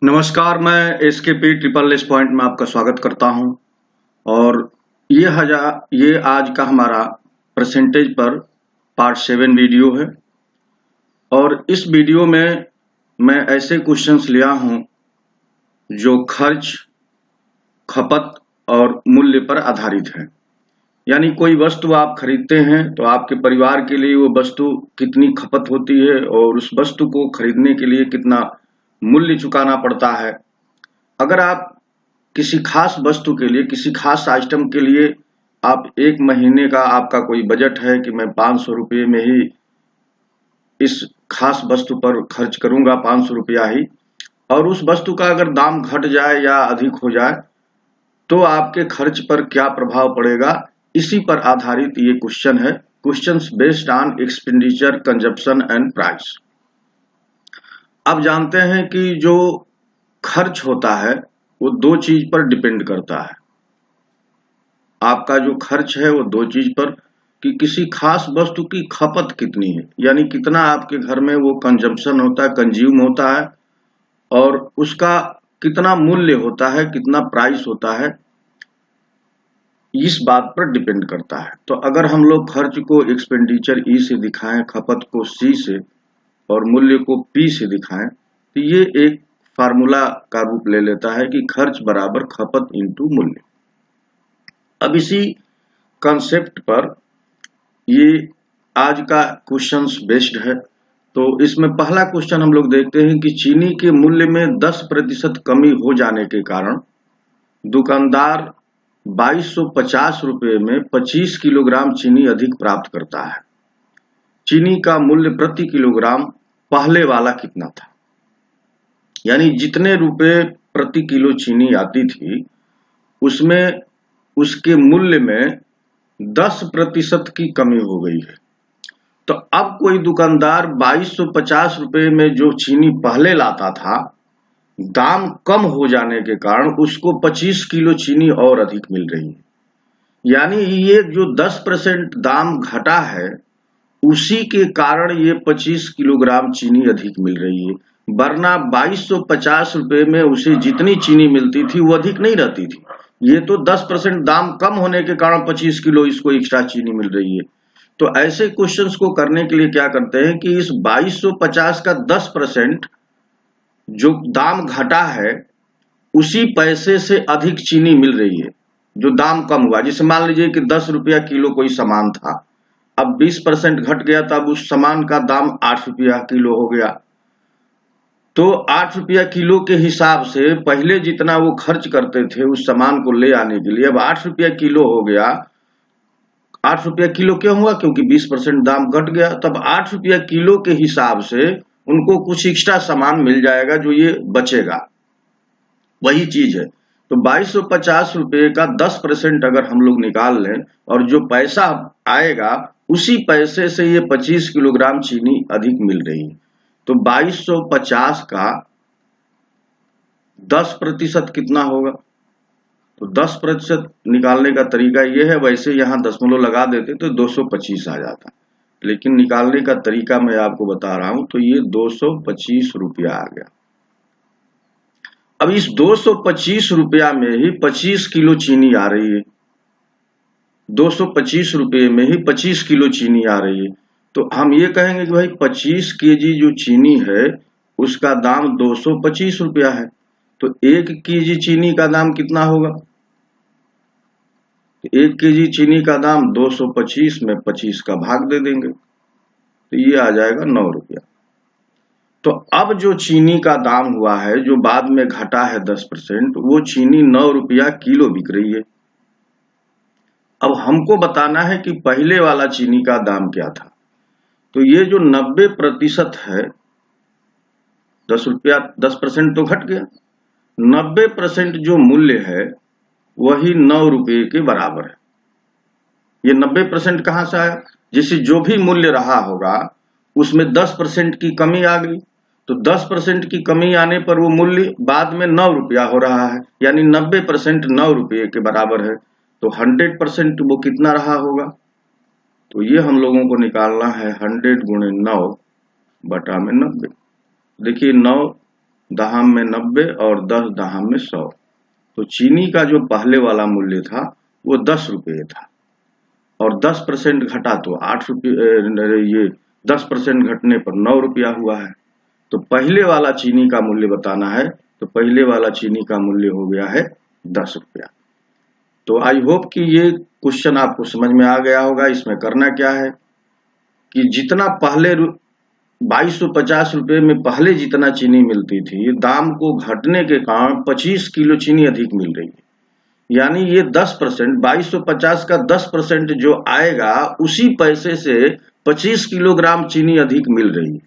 नमस्कार, मैं SKP triple S point में आपका स्वागत करता हूं और ये आज का हमारा परसेंटेज पर पार्ट 7 वीडियो है। और इस वीडियो में मैं ऐसे क्वेश्चंस लिया हूं जो खर्च, खपत और मूल्य पर आधारित है। यानी कोई वस्तु आप खरीदते हैं तो आपके परिवार के लिए वो वस्तु कितनी खपत होती है और उस वस्तु को खरीदने के लिए कितना मूल्य चुकाना पड़ता है। अगर आप किसी खास वस्तु के लिए, किसी खास आइटम के लिए आप एक महीने का आपका कोई बजट है कि मैं 500 रुपये में ही इस खास वस्तु पर खर्च करूंगा, 500 रुपया ही, और उस वस्तु का अगर दाम घट जाए या अधिक हो जाए तो आपके खर्च पर क्या प्रभाव पड़ेगा, इसी पर आधारित ये क्वेश्चन है। Questions based on expenditure, consumption and price. अब जानते हैं कि जो खर्च होता है वो दो चीज पर डिपेंड करता है। आपका जो खर्च है वो दो चीज पर, कि किसी खास वस्तु की खपत कितनी है, यानी कितना आपके घर में वो कंजम्पशन होता है, कंज्यूम होता है, और उसका कितना मूल्य होता है, कितना प्राइस होता है, इस बात पर डिपेंड करता है। तो अगर हम लोग खर्च को एक्सपेंडिचर ई से दिखाएं, खपत को सी से और मूल्य को पी से दिखाएं, तो ये एक फार्मूला का रूप ले लेता है कि खर्च बराबर खपत इंटू मूल्य। अब इसी कॉन्सेप्ट पर ये आज का क्वेश्चंस बेस्ड है। तो इसमें पहला क्वेश्चन हम लोग देखते हैं कि चीनी के मूल्य में 10% कमी हो जाने के कारण दुकानदार 2250 रुपये में 25 किलोग्राम चीनी अधिक प्राप्त करता है। चीनी का मूल्य प्रति किलोग्राम पहले वाला कितना था, यानी जितने रुपए प्रति किलो चीनी आती थी उसमें उसके मूल्य में 10% की कमी हो गई है। तो अब कोई दुकानदार 2250 रुपये में जो चीनी पहले लाता था, दाम कम हो जाने के कारण उसको 25 किलो चीनी और अधिक मिल रही है। यानी ये जो 10% दाम घटा है उसी के कारण ये 25 किलोग्राम चीनी अधिक मिल रही है, वरना 2250 रुपये में उसे जितनी चीनी मिलती थी वो अधिक नहीं रहती थी। ये तो 10% दाम कम होने के कारण 25 किलो इसको एक्स्ट्रा चीनी मिल रही है। तो ऐसे क्वेश्चंस को करने के लिए क्या करते हैं कि इस 2250 का 10% जो दाम घटा है उसी पैसे से अधिक चीनी मिल रही है जो दाम कम हुआ। जैसे मान लीजिए कि 10 रुपया किलो कोई सामान था, अब 20% घट गया, तब उस सामान का दाम 8 रुपया किलो हो गया। तो 8 रुपया किलो के हिसाब से पहले जितना वो खर्च करते थे उस सामान को ले आने के लिए, अब 8 रुपया किलो हो गया। 8 रुपया किलो क्यों हुआ? क्योंकि 20% दाम घट गया। तब 8 रुपया किलो के हिसाब से उनको कुछ एक्स्ट्रा सामान मिल जाएगा जो ये बचेगा, वही चीज है। तो 2250 रुपये का 10% अगर हम लोग निकाल लें और जो पैसा आएगा उसी पैसे से ये 25 किलोग्राम चीनी अधिक मिल रही है। तो 2250 का 10% कितना होगा? तो 10% निकालने का तरीका ये है, वैसे यहाँ दशमलव लगा देते तो 225 आ जाता, लेकिन निकालने का तरीका मैं आपको बता रहा हूं। तो ये 225 रुपया आ गया। अब इस 225 रुपया में ही 25 किलो चीनी आ रही है, 225 रुपये में ही 25 किलो चीनी आ रही है। तो हम ये कहेंगे कि भाई 25 केजी जो चीनी है उसका दाम 225 रुपया है। तो 1 केजी चीनी का दाम कितना होगा? 1 केजी चीनी का दाम 225 में 25 का भाग दे देंगे तो ये आ जाएगा 9 रुपया। तो अब जो चीनी का दाम हुआ है, जो बाद में घटा है 10%, वो चीनी 9 रुपया किलो बिक रही है। अब हमको बताना है कि पहले वाला चीनी का दाम क्या था। तो ये जो 90% है, 10% तो घट गया, 90% जो मूल्य है वही 9 रुपये के बराबर है। ये 90% कहां से आया? जैसे जो भी मूल्य रहा होगा उसमें 10% की कमी आ गई, तो 10% की कमी आने पर वो मूल्य बाद में 9 रुपया हो रहा है, यानी 90% 9 रुपये के बराबर है। तो 100% वो कितना रहा होगा? तो ये हम लोगों को निकालना है 100 गुणे 9 बटा में 90। देखिए 9 दहाम में 90 और 10 दहाम में 100। तो चीनी का जो पहले वाला मूल्य था वो 10 रुपये था और 10% घटा तो 8 रुपये, ये 10% घटने पर 9 रुपया हुआ है। तो पहले वाला चीनी का मूल्य बताना है, तो पहले वाला चीनी का मूल्य हो गया है 10 रुपया। तो आई होप कि ये क्वेश्चन आपको समझ में आ गया होगा। इसमें करना क्या है कि जितना पहले 2250 रुपये में पहले जितना चीनी मिलती थी, दाम को घटने के कारण 25 किलो चीनी अधिक मिल रही है। यानी ये 10%, 2250 का 10% जो आएगा उसी पैसे से 25 किलोग्राम चीनी अधिक मिल रही है।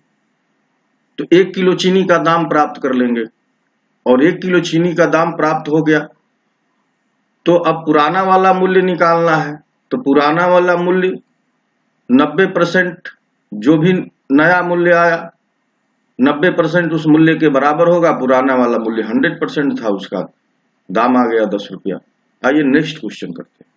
तो 1 किलो चीनी का दाम प्राप्त कर लेंगे और 1 किलो चीनी का दाम प्राप्त हो गया तो अब पुराना वाला मूल्य निकालना है। तो पुराना वाला मूल्य 90%, जो भी नया मूल्य आया 90% उस मूल्य के बराबर होगा। पुराना वाला मूल्य 100% था, उसका दाम आ गया 10 रुपया। आइए नेक्स्ट क्वेश्चन करते हैं।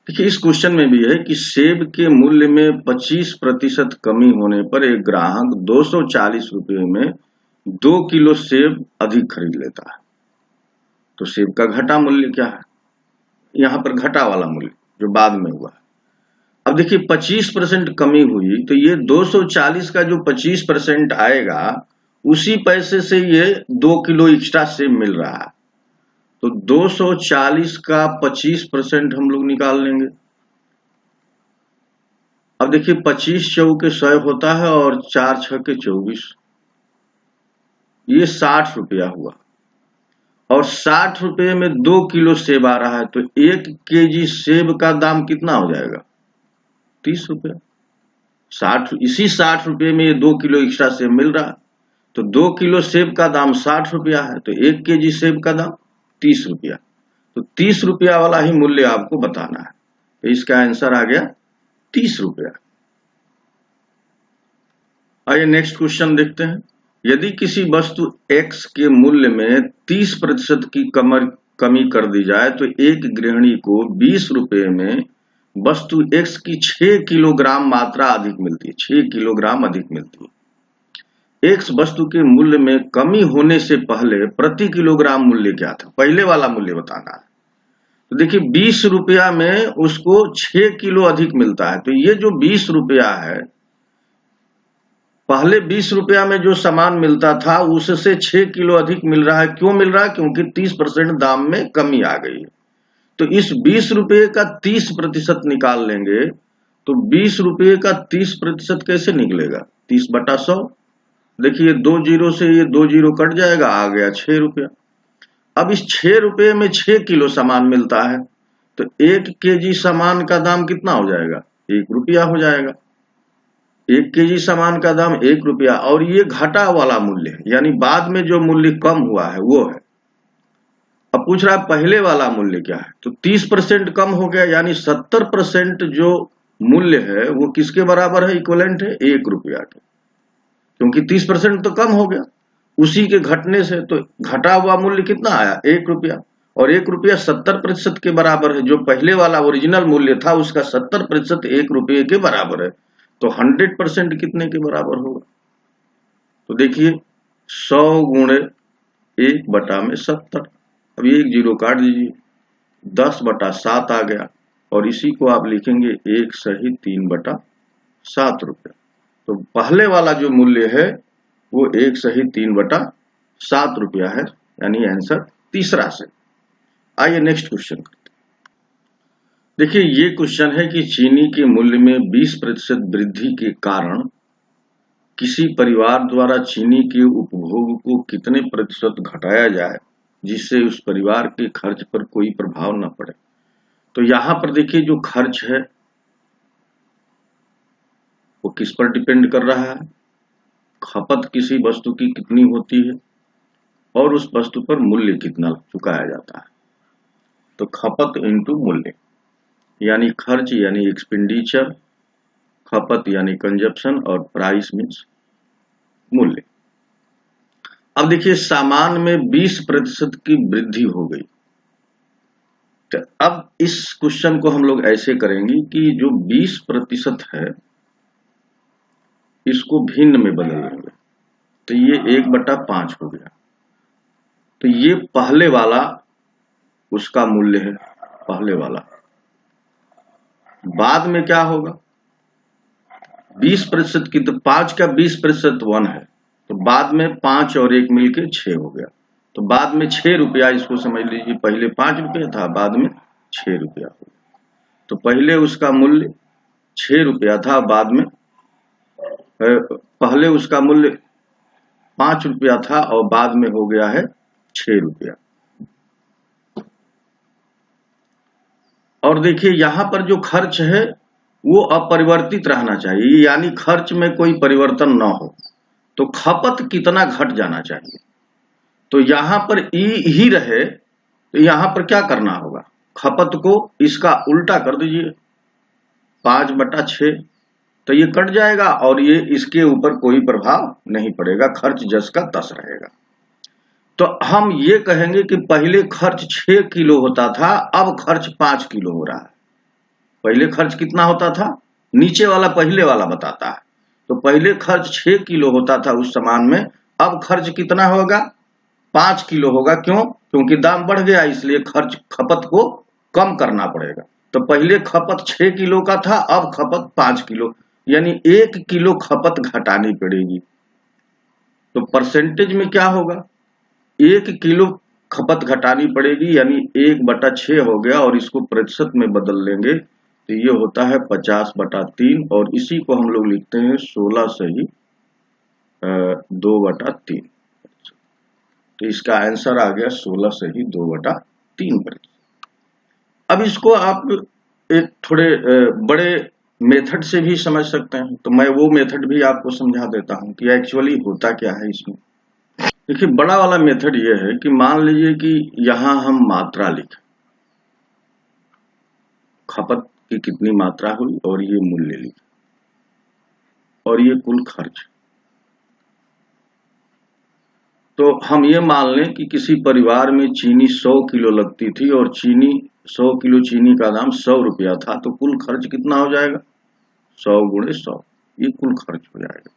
देखिए इस क्वेश्चन में भी है कि सेब के मूल्य में 25% कमी होने पर एक ग्राहक 240 रुपये में 2 किलो सेब अधिक खरीद लेता है। तो सेब का घटा मूल्य क्या है? यहाँ पर घटा वाला मूल्य जो बाद में हुआ है। अब देखिए 25% कमी हुई तो ये 240 का जो 25% आएगा उसी पैसे से ये 2 किलो एक्स्ट्रा सेब मिल रहा है। तो 240 का 25% हम लोग निकाल लेंगे। अब देखिए 25 चौके 100 होता है और 4 छके 24, ये 60 रुपया हुआ और 60 रुपये में 2 किलो सेब आ रहा है। तो 1 केजी सेब का दाम कितना हो जाएगा? 30 रुपया। 60, इसी 60 रुपये में ये 2 किलो एक्स्ट्रा सेब मिल रहा है। तो 2 किलो सेब का दाम 60 रुपया है, तो 1 केजी सेब का दाम 30 रुपया। तो 30 रुपया वाला ही मूल्य आपको बताना है। तो इसका आंसर आ गया 30 रुपया। आइए नेक्स्ट क्वेश्चन देखते हैं। यदि किसी वस्तु X के मूल्य में 30% की कमी कर दी जाए तो एक गृहिणी को 20 रुपये में वस्तु X की 6 किलोग्राम मात्रा अधिक मिलती है। 6 किलोग्राम अधिक मिलती है। X वस्तु के मूल्य में कमी होने से पहले प्रति किलोग्राम मूल्य क्या था? पहले वाला मूल्य बताना है। तो देखिए 20 रुपया में उसको 6 किलो अधिक मिलता है। तो ये जो 20 रुपया है, पहले 20 रुपया में जो सामान मिलता था उससे 6 किलो अधिक मिल रहा है। क्यों मिल रहा है? क्योंकि 30% दाम में कमी आ गई है। तो इस 20 रुपये का 30% निकाल लेंगे। तो 20 रुपये का 30% कैसे निकलेगा? 30/100। देखिए 2 जीरो से ये 2 जीरो कट जाएगा, आ गया 6 रुपया। अब इस 6 रुपये में 6 किलो सामान मिलता है तो 1 केजी सामान का दाम कितना हो जाएगा? 1 रुपया हो जाएगा। 1 केजी सामान का दाम 1 रुपया और ये घटा वाला मूल्य है, यानी बाद में जो मूल्य कम हुआ है वो है। अब पूछ रहा है पहले वाला मूल्य क्या है? तो 30% कम हो गया, यानी 70% जो मूल्य है वो किसके बराबर है? इक्विवेलेंट है 1 रुपया के, क्योंकि 30% तो कम हो गया उसी के घटने से। तो घटा हुआ मूल्य कितना आया? 1 रुपया। और 1 रुपया 70% के बराबर है। जो पहले वाला ओरिजिनल मूल्य था उसका 70% 1 रुपये के बराबर है। तो 100% कितने के बराबर होगा? तो देखिए 100 गुणे 1/70। अब 1 जीरो काट दीजिए, 10/7 आ गया और इसी को आप लिखेंगे 1 सही 3/7 रुपया। तो पहले वाला जो मूल्य है वो 1 सही 3/7 रुपया है, यानी आंसर तीसरा से। आइए नेक्स्ट क्वेश्चन करते हैं। देखिए ये क्वेश्चन है कि चीनी के मूल्य में 20% वृद्धि के कारण किसी परिवार द्वारा चीनी के उपभोग को कितने प्रतिशत घटाया जाए जिससे उस परिवार के खर्च पर कोई प्रभाव न पड़े। तो यहाँ पर देखिए जो खर्च है वो किस पर डिपेंड कर रहा है? खपत किसी वस्तु की कितनी होती है और उस वस्तु पर मूल्य कितना चुकाया जाता है। तो खपत इंटू मूल्य, यानी खर्च यानी एक्सपेंडिचर, खपत यानी कंजप्शन और प्राइस मीन्स मूल्य। अब देखिए सामान में 20% की वृद्धि हो गई। तो अब इस क्वेश्चन को हम लोग ऐसे करेंगे कि जो 20% है इसको भिन्न में बदल लेंगे। तो ये 1/5 हो गया। तो ये पहले वाला उसका मूल्य है, पहले वाला। बाद में क्या होगा, 20% की, तो 5 का 20% 1 है, तो बाद में 5 और 1 मिलके 6 हो गया। तो बाद में 6 रुपया, इसको समझ लीजिए, पहले 5 रुपया था, बाद में 6 रुपया हो गया। तो पहले उसका मूल्य 6 रुपया था, बाद में पहले उसका मूल्य 5 रुपया था और बाद में हो गया है 6 रुपया। और देखिए यहां पर जो खर्च है वो अपरिवर्तित रहना चाहिए, यानी खर्च में कोई परिवर्तन ना हो। तो खपत कितना घट जाना चाहिए, तो यहां पर ई ही रहे, तो यहां पर क्या करना होगा, खपत को इसका उल्टा कर दीजिए, 5/6, तो ये कट जाएगा और ये इसके ऊपर कोई प्रभाव नहीं पड़ेगा, खर्च जस का तस रहेगा। तो हम ये कहेंगे कि पहले खर्च 6 किलो होता था, अब खर्च 5 किलो हो रहा है। पहले खर्च कितना होता था, नीचे वाला पहले वाला बताता है। तो पहले खर्च 6 किलो होता था उस सामान में, अब खर्च कितना होगा, 5 किलो होगा। क्यों, क्योंकि दाम बढ़ गया, इसलिए खर्च, खपत को कम करना पड़ेगा। तो पहले खपत 6 किलो का था, अब खपत 5 किलो, यानी 1 किलो खपत घटानी पड़ेगी। तो परसेंटेज में क्या होगा, 1 किलो खपत घटानी पड़ेगी, यानी 1/6 हो गया, और इसको प्रतिशत में बदल लेंगे तो ये होता है 50/3, और इसी को हम लोग लिखते हैं 16 सही 2/3। तो इसका आंसर आ गया 16 सही 2/3%। अब इसको आप एक थोड़े बड़े मेथड से भी समझ सकते हैं, तो मैं वो मेथड भी आपको समझा देता हूं कि एक्चुअली होता क्या है इसमें। देखिए बड़ा वाला मेथड ये है कि मान लीजिए कि यहां हम मात्रा लिखें, खपत की कितनी मात्रा हुई, और ये मूल्य लिखे, और ये कुल खर्च। तो हम ये मान लें कि किसी परिवार में चीनी 100 किलो लगती थी, और 100 किलो चीनी का दाम 100 रुपया था, तो कुल खर्च कितना हो जाएगा, 100 × 100, ये कुल खर्च हो जाएगा।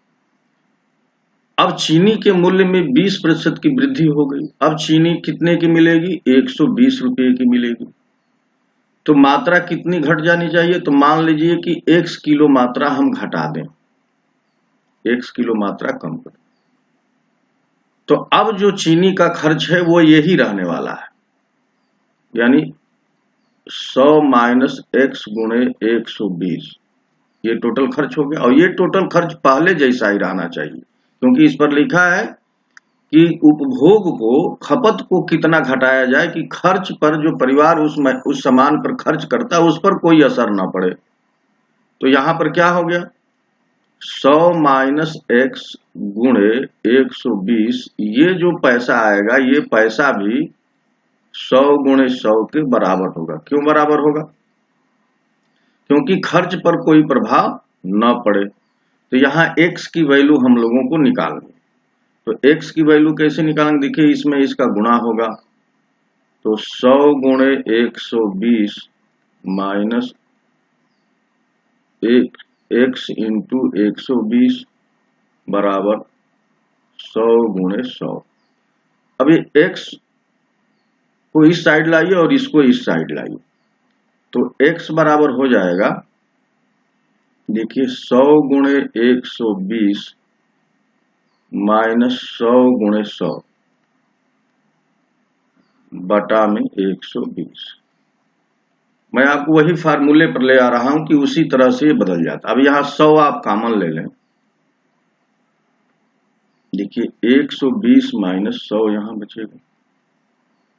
अब चीनी के मूल्य में 20% की वृद्धि हो गई, अब चीनी कितने की मिलेगी, 120 रुपये की मिलेगी। तो मात्रा कितनी घट जानी चाहिए, तो मान लीजिए कि x किलो मात्रा हम घटा दें, x किलो मात्रा कम कर। तो अब जो चीनी का खर्च है वो यही रहने वाला है, यानी 100 - x × 120, ये टोटल खर्च हो गया। और ये टोटल खर्च पहले जैसा ही रहना चाहिए, क्योंकि इस पर लिखा है कि उपभोग को, खपत को कितना घटाया जाए कि खर्च पर, जो परिवार उस सामान पर खर्च करता है उस पर कोई असर ना पड़े। तो यहां पर क्या हो गया, 100 - x × 120, ये जो पैसा आएगा ये पैसा भी 100 × 100 के बराबर होगा। क्यों बराबर होगा, क्योंकि खर्च पर कोई प्रभाव न पड़े। तो यहाँ x की वैल्यू हम लोगों को निकालनी है। तो x की वैल्यू कैसे निकालेंगे, देखिए इसमें इसका गुणा होगा, तो 100 × 120 माइनस x × 120 बराबर 100 × 100। अब ये x को इस साइड लाइए और इसको इस साइड लाइए, तो x बराबर हो जाएगा, देखिए 100 × 120 माइनस 100 × 100 बटा में 120। मैं आपको वही फार्मूले पर ले आ रहा हूं कि उसी तरह से ये बदल जाता। अब यहां 100 आप कॉमन ले लें, देखिए 120 - 100 यहां बचेगा,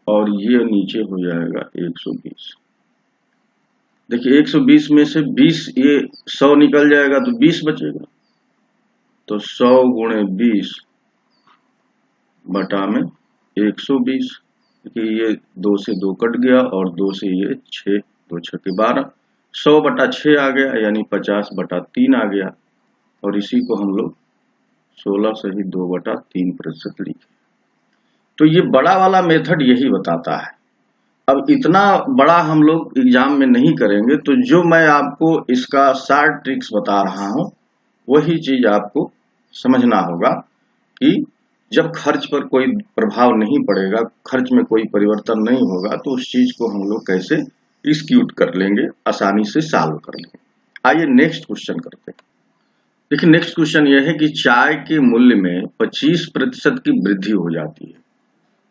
और ये नीचे हो जाएगा 120। देखिए 120 में से 20, ये 100 निकल जाएगा तो 20 बचेगा, तो 100 × 20 बटा में 120। देखिए ये 2 से 2 कट गया, और 2 से ये 6, 2 × 6 = 12, 100/6 आ गया, यानी 50/3 आ गया। और इसी को हम लोग 16 सही 2/3% लिखे। तो ये बड़ा वाला मेथड यही बताता है। अब इतना बड़ा हम लोग एग्जाम में नहीं करेंगे, तो जो मैं आपको इसका शॉर्ट ट्रिक्स बता रहा हूं वही चीज आपको समझना होगा कि जब खर्च पर कोई प्रभाव नहीं पड़ेगा, खर्च में कोई परिवर्तन नहीं होगा, तो उस चीज को हम लोग कैसे एक्सक्यूट कर लेंगे, आसानी से सॉल्व कर लेंगे। आइए नेक्स्ट क्वेश्चन करते हैं। देखिए नेक्स्ट क्वेश्चन यह है कि चाय के मूल्य में 25% की वृद्धि हो जाती है,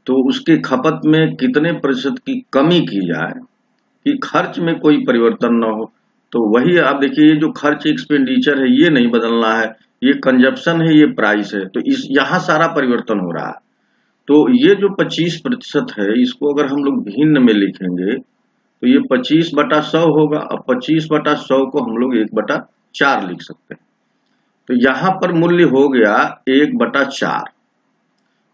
तो उसके खपत में कितने प्रतिशत की कमी की जाए कि खर्च में कोई परिवर्तन न हो। तो वही आप देखिए, ये जो खर्च एक्सपेंडिचर है ये नहीं बदलना है, ये कंजप्शन है, ये प्राइस है, तो इस यहाँ सारा परिवर्तन हो रहा है। तो ये जो 25% है, इसको अगर हम लोग भिन्न में लिखेंगे तो ये 25/100 होगा, और 25/100 को हम लोग 1/4 लिख सकते हैं। तो यहाँ पर मूल्य हो गया 1/4,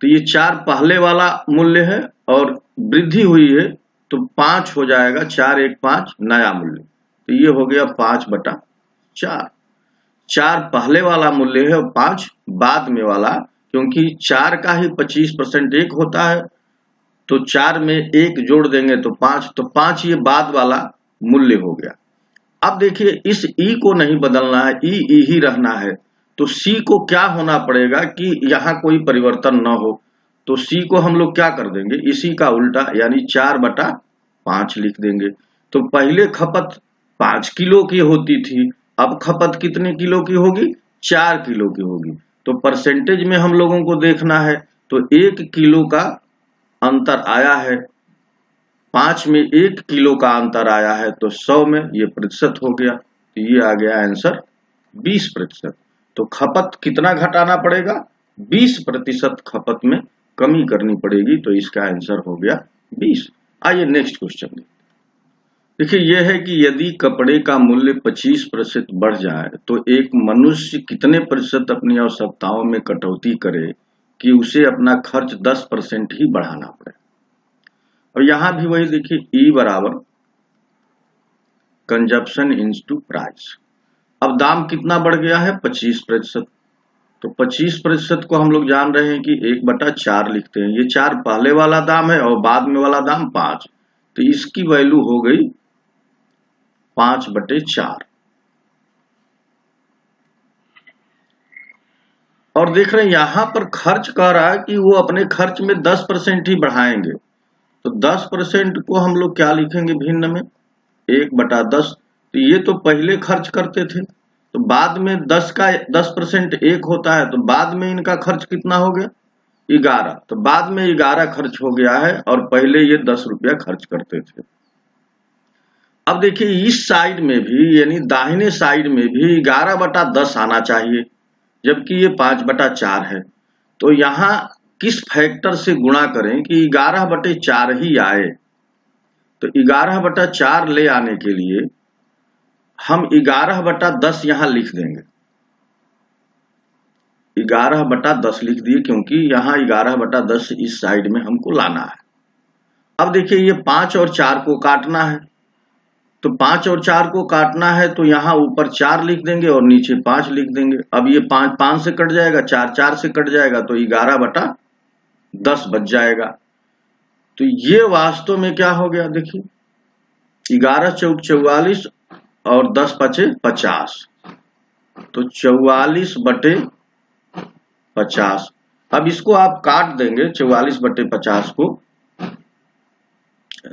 तो ये 4 पहले वाला मूल्य है और वृद्धि हुई है तो 5 हो जाएगा, 4 1 5 नया मूल्य, तो ये हो गया 5/4। 4 पहले वाला मूल्य है और 5 बाद में वाला, क्योंकि 4 का ही 25% 1 होता है, तो 4 में 1 जोड़ देंगे तो 5, तो 5 ये बाद वाला मूल्य हो गया। अब देखिए इस ई को नहीं बदलना है, ई ही रहना है, तो सी को क्या होना पड़ेगा कि यहाँ कोई परिवर्तन न हो। तो सी को हम लोग क्या कर देंगे, इसी का उल्टा यानी 4/5 लिख देंगे। तो पहले खपत 5 किलो की होती थी, अब खपत कितने किलो की होगी, 4 किलो की होगी। तो परसेंटेज में हम लोगों को देखना है, तो 1 किलो का अंतर आया है, 5 में 1 किलो का अंतर आया है, तो 100 में ये प्रतिशत हो गया, तो ये आ गया आंसर 20%। तो खपत कितना घटाना पड़ेगा, 20% खपत में कमी करनी पड़ेगी, तो इसका आंसर हो गया 20। आइए नेक्स्ट क्वेश्चन देखिए, यह है कि यदि कपड़े का मूल्य 25% बढ़ जाए तो एक मनुष्य कितने प्रतिशत अपनी आवश्यकताओं में कटौती करे कि उसे अपना खर्च 10% ही बढ़ाना पड़े। और यहां भी वही देखिए, ई बराबर कंजप्शन इनटू प्राइस। अब दाम कितना बढ़ गया है, 25%, तो 25% को हम लोग जान रहे हैं कि 1/4 लिखते हैं। ये 4 पहले वाला दाम है और बाद में वाला दाम 5, तो इसकी वैल्यू हो गई 5/4। और देख रहे हैं यहां पर खर्च कह रहा है कि वो अपने खर्च में 10% ही बढ़ाएंगे, तो 10% को हम लोग क्या लिखेंगे भिन्न में, 1/10। तो ये तो पहले खर्च करते थे, तो बाद में 10 का 10% 1 होता है, तो बाद में इनका खर्च कितना हो गया, 11। तो बाद में 11 खर्च हो गया है और पहले ये 10 रुपया खर्च करते थे। अब देखिए इस साइड में भी यानी दाहिने साइड में भी 11/10 आना चाहिए, जबकि ये 5/4 है। तो यहाँ किस फैक्टर से गुणा करें कि 11/4 ही आए। तो 11/4 ले आने के लिए हम 11/10 यहाँ लिख देंगे, 11/10 लिख दिए, क्योंकि यहाँ 11/10 इस साइड में हमको लाना है। अब देखिए ये 5 और 4 को काटना है, तो 5 और 4 को काटना है तो यहाँ ऊपर 4 लिख देंगे और नीचे 5 लिख देंगे। अब ये 5 से कट जाएगा, 4 से कट जाएगा, तो 11/10 बच जाएगा। तो ये वास्तव में क्या हो गया, देखिए 11 चौक 44 और 10 पचे 50, तो 44/50। अब इसको आप काट देंगे, 44/50 को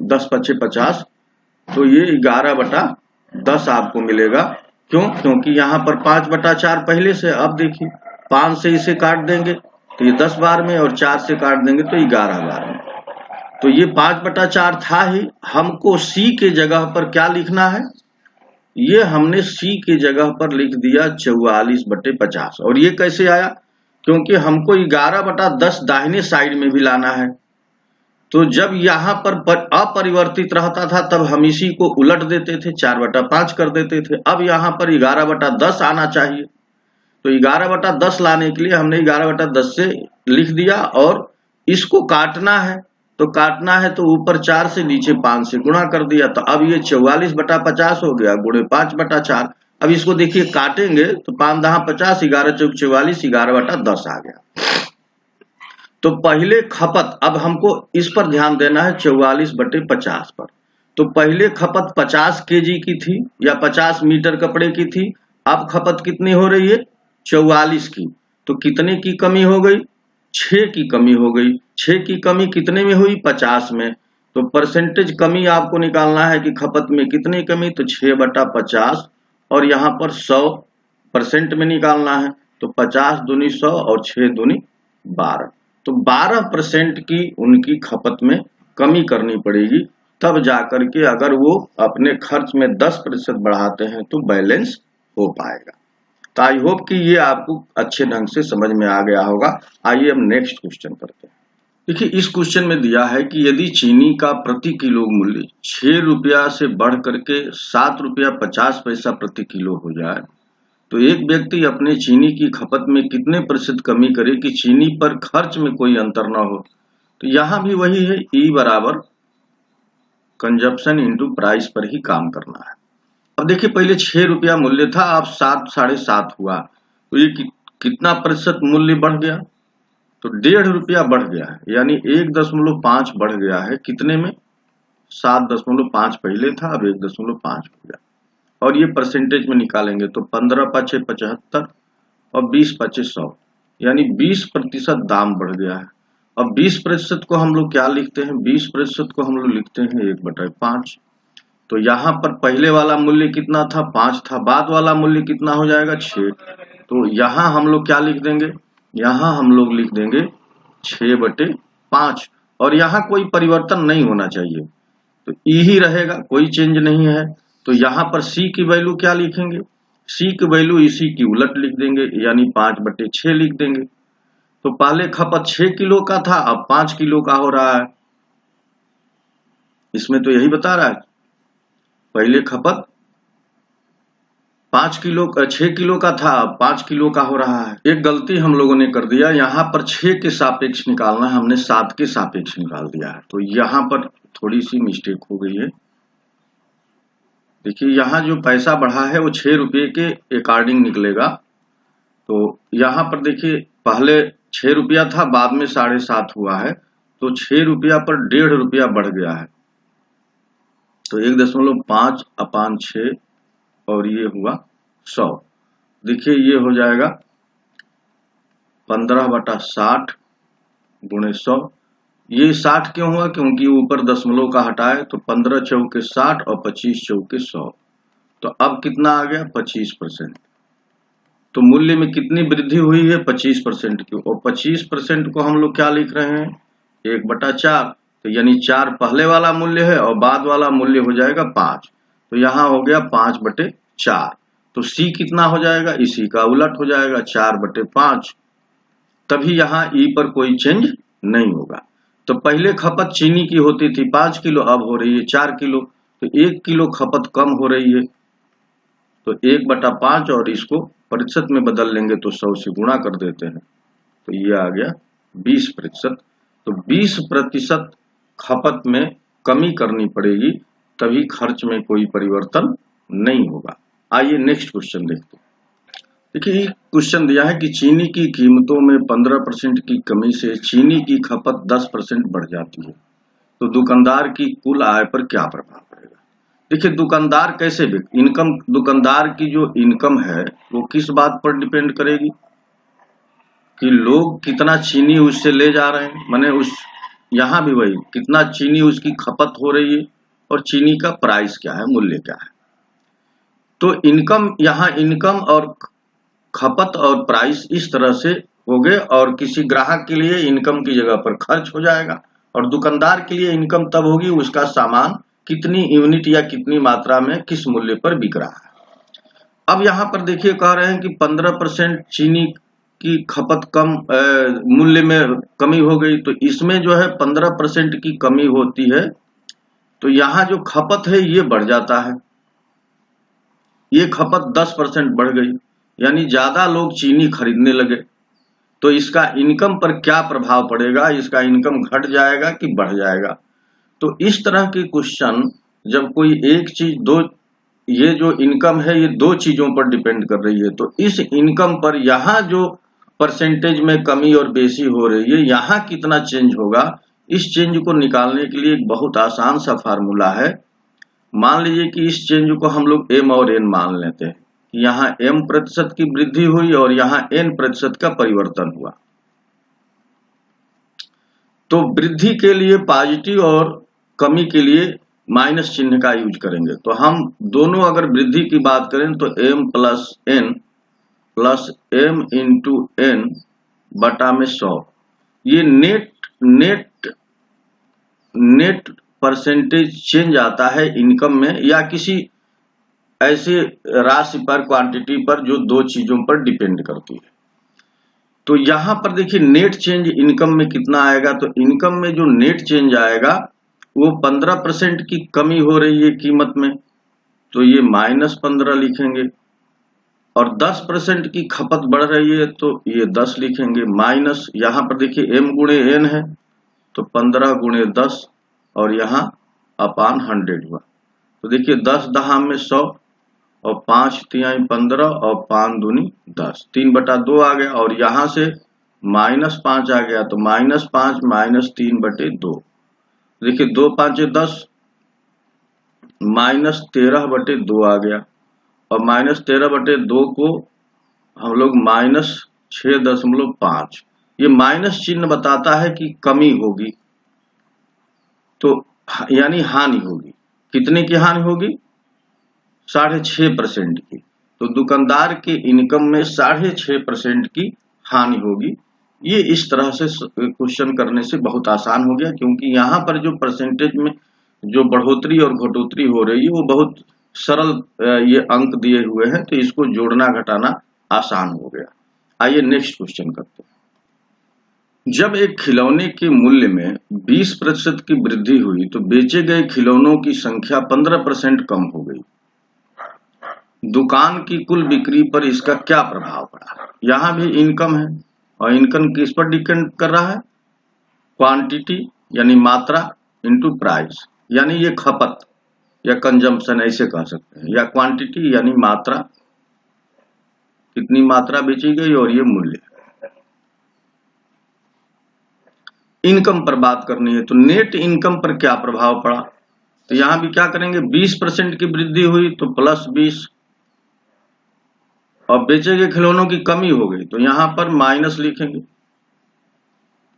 10 पचे 50, तो ये 11/10 आपको मिलेगा। क्यों, क्योंकि यहाँ पर 5/4 पहले से। अब देखिए 5 से इसे काट देंगे तो ये 10 बार में, और 4 से काट देंगे तो 11 बार में। तो ये 5/4 था ही। हमको सी के जगह पर क्या लिखना है, ये हमने सी के जगह पर लिख दिया 44/50। और ये कैसे आया, क्योंकि हमको 11/10 दाहिने साइड में भी लाना है। तो जब यहाँ पर अपरिवर्तित रहता था तब हम इसी को उलट देते थे, 4/5 कर देते थे। अब यहाँ पर 11/10 आना चाहिए, तो 11/10 लाने के लिए हमने 11/10 से लिख दिया, और इसको काटना है, तो काटना है तो ऊपर 4 से नीचे 5 से गुणा कर दिया। तो अब ये 44/50 हो गया, गुणे 5/4। अब इसको देखिए काटेंगे तो 5×10 50, 11 चौक 44, 11/10 आ गया। तो पहले खपत, अब हमको इस पर ध्यान देना है 44/50 पर। तो पहले खपत 50 kg की थी या 50 मीटर कपड़े की थी, अब खपत कितनी हो रही है, 44 की। तो कितने की कमी हो गई, 6 की कमी हो गई। 6 की कमी कितने में हुई? 50 में। तो परसेंटेज कमी आपको निकालना है कि खपत में कितनी कमी, तो 6/50 और यहाँ पर 100% में निकालना है। तो 50 दूनी 100 और 6 दूनी 12। तो 12% की उनकी खपत में कमी करनी पड़ेगी, तब जाकर के अगर वो अपने खर्च में 10% बढ़ाते हैं तो बैलेंस हो पाएगा। तो आई होप कि ये आपको अच्छे ढंग से समझ में आ गया होगा। आइए हम नेक्स्ट क्वेश्चन करते हैं। देखिए इस क्वेश्चन में दिया है कि यदि चीनी का प्रति किलो मूल्य 6 रुपया से बढ़ करके 7 रुपया 50 पैसा प्रति किलो हो जाए तो एक व्यक्ति अपने चीनी की खपत में कितने प्रतिशत कमी करे कि चीनी पर खर्च में कोई अंतर न हो। तो यहाँ भी वही है, E बराबर कंजप्शन इंटू प्राइस पर ही काम करना है। अब देखिए पहले 6 रुपया मूल्य था, अब 7 साढ़े 7 हुआ, तो ये कितना प्रतिशत मूल्य बढ़ गया? तो 1.5 रुपया बढ़ गया है, यानी 1.5 बढ़ गया है। कितने में? 7.5 पहले था, अब 1.5 हो गया। और ये परसेंटेज में निकालेंगे तो 15×5 = 75 और 20×5 = 100, यानी 20% दाम बढ़ गया है। अब 20% को हम लोग क्या लिखते हैं? 20% को हम लोग लिखते हैं 1/5। तो यहाँ पर पहले वाला मूल्य कितना था? 5 था। बाद वाला मूल्य कितना हो जाएगा? 6। तो यहाँ हम लोग क्या लिख देंगे? यहाँ हम लोग लिख देंगे 6/5 और यहाँ कोई परिवर्तन नहीं होना चाहिए, तो ई ही रहेगा, कोई चेंज नहीं है। तो यहाँ पर सी की वैल्यू क्या लिखेंगे? सी की वैल्यू इसी की उलट लिख देंगे, यानी 5/6 लिख देंगे। तो पहले खपत 6 किलो का था, अब 5 किलो का हो रहा है। इसमें तो यही बता रहा है, पहले खपत 6 किलो का था, अब 5 किलो का हो रहा है। एक गलती हम लोगों ने कर दिया, यहाँ पर 6 के सापेक्ष निकालना है, हमने 7 के सापेक्ष निकाल दिया है, तो यहाँ पर थोड़ी सी मिस्टेक हो गई है। देखिए यहाँ जो पैसा बढ़ा है वो 6 रुपये के अकॉर्डिंग निकलेगा। तो यहाँ पर देखिए पहले 6 रुपया था, बाद में 7.5 हुआ है, तो 6 रुपया पर 1.5 रुपया बढ़ गया है। तो 1.5/6 और ये हुआ 100। देखिए ये हो जाएगा 15/60 गुणे 100। ये 60 क्यों हुआ? क्योंकि ऊपर दशमलव का हटाए, तो 15 चौके 60 और 25 चौके 100। तो अब कितना आ गया? 25%। तो मूल्य में कितनी वृद्धि हुई है? 25% की। और 25% को हम लोग क्या लिख रहे हैं? 1/4। तो यानी 4 पहले वाला मूल्य है और बाद वाला मूल्य हो जाएगा 5। तो यहाँ हो गया 5/4। तो सी कितना हो जाएगा? इसी का उलट हो जाएगा, 4/5। तभी यहाँ ई पर कोई चेंज नहीं होगा। तो पहले खपत चीनी की होती थी 5 किलो, अब हो रही है 4 किलो, तो 1 किलो खपत कम हो रही है। तो 1/5 और इसको प्रतिशत में बदल लेंगे तो 100 से गुणा कर देते हैं, तो ये आ गया 20%। तो 20% खपत में कमी करनी पड़ेगी, तभी खर्च में कोई परिवर्तन नहीं होगा। आइए नेक्स्ट क्वेश्चन देखते हैं। देखिए क्वेश्चन दिया है कि चीनी की कीमतों में 15% की कमी से चीनी की खपत 10% बढ़ जाती है, तो दुकानदार की कुल आय पर क्या प्रभाव पड़ेगा? देखिए दुकानदार कैसे इनकम, दुकानदार की जो इनकम है वो किस बात पर डिपेंड करेगी कि लोग कितना चीनी उससे ले जा रहे हैं, माने उस यहाँ भी वही कितना चीनी उसकी खपत हो रही है और चीनी का प्राइस क्या है, मूल्य क्या है। तो इनकम, यहाँ इनकम और खपत और प्राइस इस तरह से हो गए, और किसी ग्राहक के लिए इनकम की जगह पर खर्च हो जाएगा, और दुकानदार के लिए इनकम तब होगी उसका सामान कितनी यूनिट या कितनी मात्रा में किस मूल्य पर बिक रहा है। अब यहाँ पर देखिए कह रहे हैं कि 15% चीनी की खपत कम मूल्य में कमी हो गई, तो इसमें जो है 15% की कमी होती है, तो यहाँ जो खपत है ये बढ़ जाता है, ये खपत 10% बढ़ गई, यानी ज्यादा लोग चीनी खरीदने लगे। तो इसका इनकम पर क्या प्रभाव पड़ेगा? इसका इनकम घट जाएगा कि बढ़ जाएगा? तो इस तरह के क्वेश्चन जब कोई एक चीज दो, ये जो इनकम है ये दो चीजों पर डिपेंड कर रही है, तो इस इनकम पर यहाँ जो परसेंटेज में कमी और बेसी हो रही है, यहाँ कितना चेंज होगा, इस चेंज को निकालने के लिए एक बहुत आसान सा फार्मूला है। मान लीजिए कि इस चेंज को हम लोग m और n मान लेते हैं, यहाँ m% की वृद्धि हुई और यहाँ n% का परिवर्तन हुआ। तो वृद्धि के लिए पॉजिटिव और कमी के लिए माइनस चिन्ह का यूज करेंगे। तो हम दोनों अगर वृद्धि की बात करें तो m plus m into n बटा में 100, ये नेट परसेंटेज चेंज आता है इनकम में या किसी ऐसे राशि पर, क्वांटिटी पर जो दो चीजों पर डिपेंड करती है। तो यहां पर देखिए नेट चेंज इनकम में कितना आएगा, तो इनकम में जो नेट चेंज आएगा वो 15% की कमी हो रही है कीमत में, तो ये -15 लिखेंगे, और 10% की खपत बढ़ रही है तो ये 10 लिखेंगे, माइनस यहां पर देखिए m गुणे n है तो 15 गुणे 10 और यहाँ अपान 100 हुआ। तो देखिए 10 दहा में 100 और 5 तिहाई 15 और 5 दूनी 10, 3/2 आ गया, और यहाँ से -5 आ गया तो -5 -3/2। देखिए 2 5 10 -13/2 आ गया, और -13/2 को हम लोग -6.5, ये माइनस चिन्ह बताता है कि कमी होगी, तो यानी हानि होगी। कितने की हानि होगी? 6.5% की। तो दुकानदार के इनकम में 6.5% की हानि होगी। ये इस तरह से क्वेश्चन करने से बहुत आसान हो गया, क्योंकि यहाँ पर जो परसेंटेज में जो बढ़ोतरी और घटोतरी हो रही है वो बहुत सरल ये अंक दिए हुए हैं, तो इसको जोड़ना घटाना आसान हो गया। आइए नेक्स्ट क्वेश्चन करते हैं। जब एक खिलौने के मूल्य में 20% की वृद्धि हुई तो बेचे गए खिलौनों की संख्या 15% कम हो गई। दुकान की कुल बिक्री पर इसका क्या प्रभाव पड़ा? यहाँ भी इनकम है, और इनकम किस पर डिपेंड कर रहा है? क्वांटिटी यानी मात्रा इंटू प्राइस, यानी ये खपत या कंजम्पशन ऐसे कह सकते हैं, या क्वांटिटी यानी मात्रा, कितनी मात्रा बेची गई, और ये मूल्य। इनकम पर बात करनी है तो नेट इनकम पर क्या प्रभाव पड़ा? तो यहां भी क्या करेंगे, 20% की वृद्धि हुई तो +20, और बेचे गए खिलौनों की कमी हो गई तो यहां पर माइनस लिखेंगे,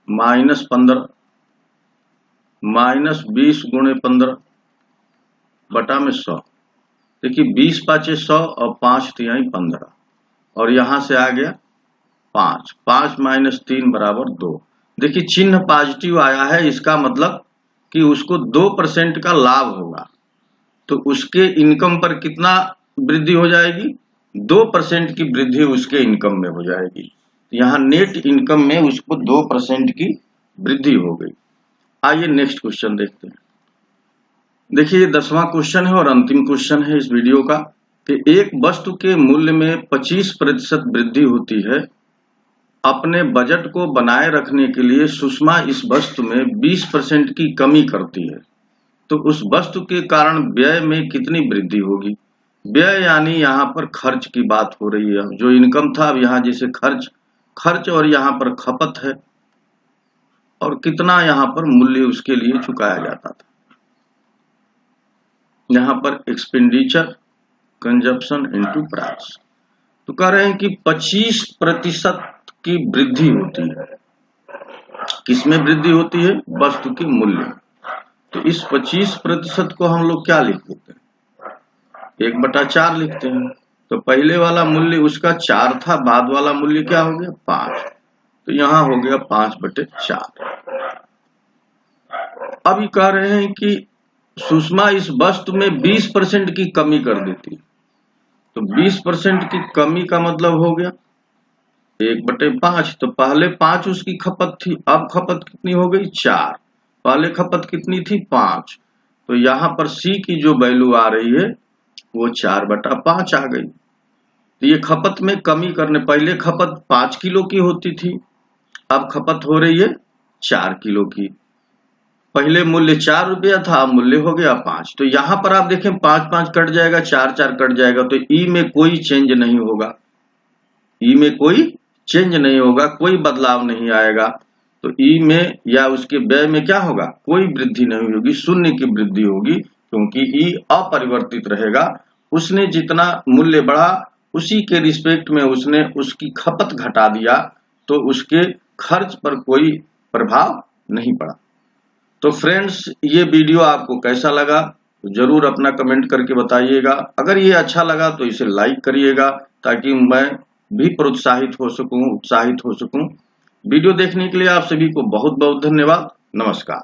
-15 -20 गुणे 15 बटा में 100। देखिए 20 5 100 और 5 तिहाई 15, और यहां से आ गया 5, 5 - 3 = 2। देखिए चिन्ह पॉजिटिव आया है, इसका मतलब कि उसको 2% का लाभ होगा, तो उसके इनकम पर कितना वृद्धि हो जाएगी? 2% की वृद्धि उसके इनकम में हो जाएगी। यहाँ नेट इनकम में उसको 2% की वृद्धि हो गई। आइए नेक्स्ट क्वेश्चन देखते हैं। देखिए ये 10वां क्वेश्चन है और अंतिम क्वेश्चन है इस वीडियो का, कि एक वस्तु के मूल्य में 25% वृद्धि होती है। अपने बजट को बनाए रखने के लिए सुषमा इस वस्तु में 20% की कमी करती है, तो उस वस्तु के कारण व्यय में कितनी वृद्धि होगी? व्यय यानी यहाँ पर खर्च की बात हो रही है। जो इनकम था अब यहाँ जैसे खर्च और यहाँ पर खपत है, और कितना यहाँ पर मूल्य उसके लिए चुकाया जाता था। यहाँ पर एक्सपेंडिचर कंजप्शन इनटू प्राइस। तो कह रहे हैं कि 25% की वृद्धि होती है। किसमें वृद्धि होती है? वस्तु के मूल्य। तो इस 25% को हम लोग क्या लिख देते हैं? 1/4 लिखते हैं। तो पहले वाला मूल्य उसका 4 था, बाद वाला मूल्य क्या हो गया? 5, तो यहाँ हो गया 5/4। अभी कह रहे हैं कि सुषमा इस वस्तु में 20% की कमी कर देती है, तो 20% की कमी का मतलब हो गया 1/5। तो पहले 5 उसकी खपत थी, अब खपत कितनी हो गई? 4। पहले खपत कितनी थी? 5। तो यहाँ पर C की जो वैल्यू आ रही है वो 4/5 आ गई। तो ये खपत में कमी करने, पहले खपत 5 किलो की होती थी, अब खपत हो रही है 4 किलो की। पहले मूल्य 4 रुपया था, अब मूल्य हो गया 5। तो यहाँ पर आप देखें 5 कट जाएगा, 4 कट जाएगा, तो ई में कोई चेंज नहीं होगा। ई में कोई चेंज नहीं होगा, कोई बदलाव नहीं आएगा। तो ई में या उसके व्यय में क्या होगा? कोई वृद्धि नहीं होगी, शून्य की वृद्धि होगी, क्योंकि ई अपरिवर्तित रहेगा। उसने जितना मूल्य बढ़ा उसी के रिस्पेक्ट में उसने उसकी खपत घटा दिया, तो उसके खर्च पर कोई प्रभाव नहीं पड़ा। तो फ्रेंड्स, ये वीडियो आपको कैसा लगा जरूर अपना कमेंट करके बताइएगा। अगर ये अच्छा लगा तो इसे लाइक करिएगा ताकि मैं भी प्रोत्साहित हो सकूं, उत्साहित हो सकूं। वीडियो देखने के लिए आप सभी को बहुत बहुत धन्यवाद। नमस्कार।